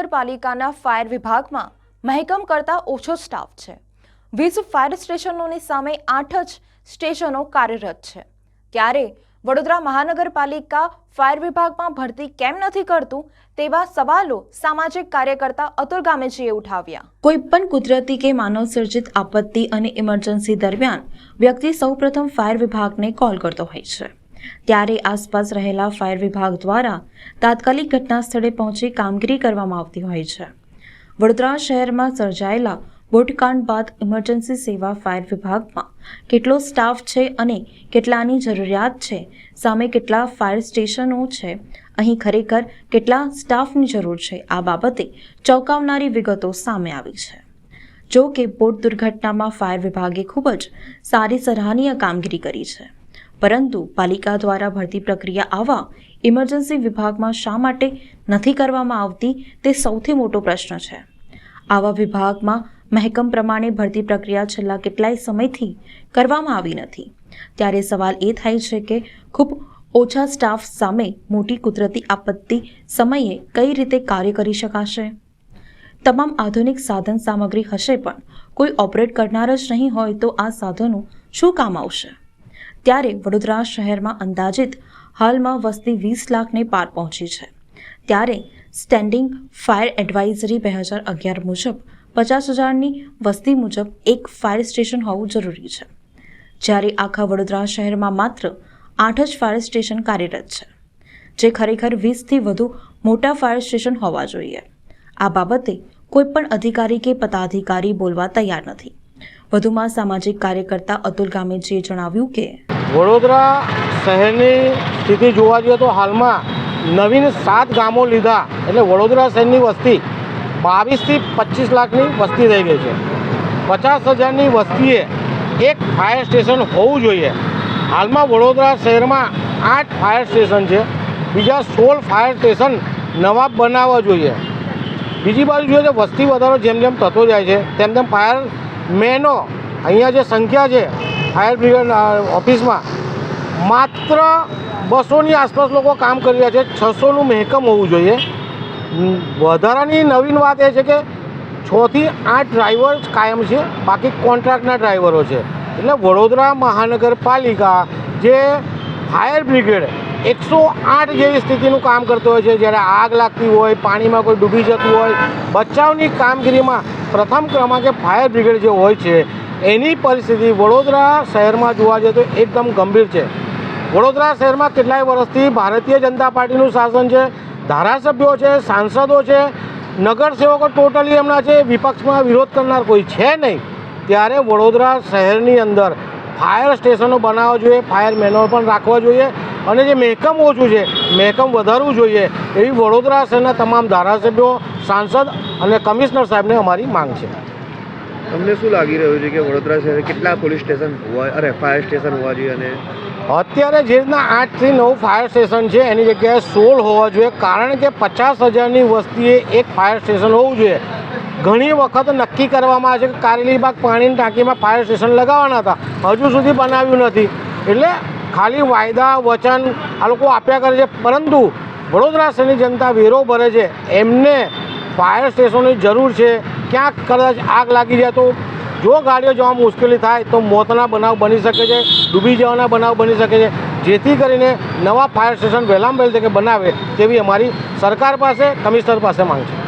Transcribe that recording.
મહાનગરપાલિકાના ફાયર વિભાગમાં મહેકમ કરતાં ઓછો સ્ટાફ છે। 20 ફાયર સ્ટેશનોની સામે 8 જ સ્ટેશનો કાર્યરત છે। ત્યારે વડોદરા મહાનગરપાલિકા ફાયર વિભાગમાં ભરતી કેમ નથી કરતું તેવા સવાલો સામાજિક કાર્યકર્તા અતુલ ગામેજીએ ઉઠાવ્યા। કોઈપણ કુદરતી કે માનવ સર્જિત આપત્તિ અને ઇમરજન્સી દરમિયાન વ્યક્તિ સૌપ્રથમ ફાયર વિભાગને કોલ કરતો હોય છે। ત્યારે આસપાસ રહેલા ફાયર વિભાગ દ્વારા તાત્કાલિક ઘટના સ્થળે પહોંચી કામગીરી કરવામાં આવતી હોય છે। વડોદરા શહેરમાં સર્જાયેલા બોટકાંડ બાદ ઇમરજન્સી સેવા ફાયર વિભાગમાં કેટલો સ્ટાફ છે અને કેટલાની જરૂરિયાત છે, સામે કેટલા ફાયર સ્ટેશનો છે, અહીં ખરેખર કેટલા સ્ટાફની જરૂર છે, આ બાબતે ચોંકાવનારી વિગતો સામે આવી છે। જો કે બોટ દુર્ઘટનામાં ફાયર વિભાગે ખૂબ જ સારી સરાહનીય કામગીરી કરી છે, પરંતુ પાલિકા દ્વારા ભરતી પ્રક્રિયા આવા ઇમરજન્સી વિભાગમાં શા માટે નથી કરવામાં આવતી તે સૌથી મોટો પ્રશ્ન છે। આવા વિભાગમાં મહેકમ પ્રમાણે ભરતી પ્રક્રિયા છેલ્લા કેટલાય સમયથી કરવામાં આવી નથી। ત્યારે સવાલ એ થાય છે કે ખૂબ ઓછા સ્ટાફ સામે મોટી કુદરતી આપત્તિ સમયે કઈ રીતે કાર્ય કરી શકાશે? તમામ આધુનિક સાધન સામગ્રી હશે પણ કોઈ ઓપરેટ કરનાર જ નહીં હોય તો આ સાધનો શું કામ આવશે? ત્યારે વડોદરા શહેરમાં અંદાજિત હાલમાં વસ્તી 20 લાખને પાર પહોંચી છે। ત્યારે સ્ટેન્ડિંગ ફાયર એડવાઇઝરી 2011 મુજબ 50,000ની વસ્તી મુજબ એક ફાયર સ્ટેશન હોવું જરૂરી છે, જ્યારે આખા વડોદરા શહેરમાં માત્ર 8 જ ફાયર સ્ટેશન કાર્યરત છે, જે ખરેખર 20થી વધુ મોટા ફાયર સ્ટેશન હોવા જોઈએ। આ બાબતે કોઈપણ અધિકારી કે પદાધિકારી બોલવા તૈયાર નથી। વધુમાં સામાજિક કાર્યકર્તા અતુલ ગામેજીએ જણાવ્યું કે વડોદરા શહેરની સ્થિતિ જોવા જઈએ તો હાલમાં નવીન 7 ગામો લીધા એટલે વડોદરા શહેરની વસ્તી 22થી 25 લાખની વસ્તી થઈ ગઈ છે। 50,000ની વસ્તીએ એક ફાયર સ્ટેશન હોવું જોઈએ। હાલમાં વડોદરા શહેરમાં 8 ફાયર સ્ટેશન છે, બીજા 16 ફાયર સ્ટેશન નવા બનાવવા જોઈએ। બીજી બાજુ જોઈએ તો વસ્તી વધારો જેમ જેમ થતો જાય છે તેમ તેમ ફાયર મેનો અહીંયા જે સંખ્યા છે ફાયર બ્રિગેડ ઓફિસમાં માત્ર 200ની આસપાસ લોકો કામ કરી રહ્યા છે। 600નું મહેકમ હોવું જોઈએ। વધારાની નવીન વાત એ છે કે 6 થી 8 ડ્રાઈવર કાયમ છે, બાકી કોન્ટ્રાક્ટના ડ્રાઈવરો છે। એટલે વડોદરા મહાનગરપાલિકા જે ફાયર બ્રિગેડ 108 જેવી સ્થિતિનું કામ કરતો હોય છે, જ્યારે આગ લાગતી હોય, પાણીમાં કોઈ ડૂબી જતું હોય, બચાવની કામગીરીમાં પ્રથમ ક્રમાંકે ફાયર બ્રિગેડ જે હોય છે એની પરિસ્થિતિ વડોદરા શહેરમાં જોવા જઈએ તો એકદમ ગંભીર છે। વડોદરા શહેરમાં કેટલાય વર્ષથી ભારતીય જનતા પાર્ટીનું શાસન છે, ધારાસભ્યો છે, સાંસદો છે, નગરસેવકો ટોટલી એમના છે, વિપક્ષમાં વિરોધ કરનાર કોઈ છે નહીં। ત્યારે વડોદરા શહેરની અંદર ફાયર સ્ટેશનો બનાવવા જોઈએ, ફાયર મેનો પણ રાખવા જોઈએ અને જે મહેકમ ઓછું છે મહેકમ વધારવું જોઈએ એવી વડોદરા શહેરના તમામ ધારાસભ્યો, સાંસદ અને કમિશનર સાહેબને અમારી માંગ છે। તમને શું લાગી રહ્યું છે કે વડોદરા શહેર કેટલા પોલીસ સ્ટેશન ફાયર સ્ટેશન હોવા જોઈએ? અને અત્યારે જે રીતના 8 થી 9 ફાયર સ્ટેશન છે એની જગ્યાએ 16 હોવા જોઈએ, કારણ કે 50,000ની વસ્તીએ એક ફાયર સ્ટેશન હોવું જોઈએ। ઘણી વખત નક્કી કરવામાં આવે છે કે કારેલીબાગ પાણીની ટાંકીમાં ફાયર સ્ટેશન લગાવવાના હતા, હજુ સુધી બનાવ્યું નથી। એટલે ખાલી વાયદા વચન આ લોકો આપ્યા કરે છે, પરંતુ વડોદરા શહેરની જનતા વેરો ભરે છે, એમને ફાયર સ્ટેશનની જરૂર છે। ક્યાંક કદાચ આગ લાગી જાય તો જો ગાડીઓ જવામાં મુશ્કેલી થાય તો મોતના બનાવ બની શકે છે, ડૂબી જવાના બનાવ બની શકે છે। જેથી કરીને નવા ફાયર સ્ટેશન વહેલામાં વહેલી તકે બનાવે તેવી અમારી સરકાર પાસે, કમિશનર પાસે માંગ છે।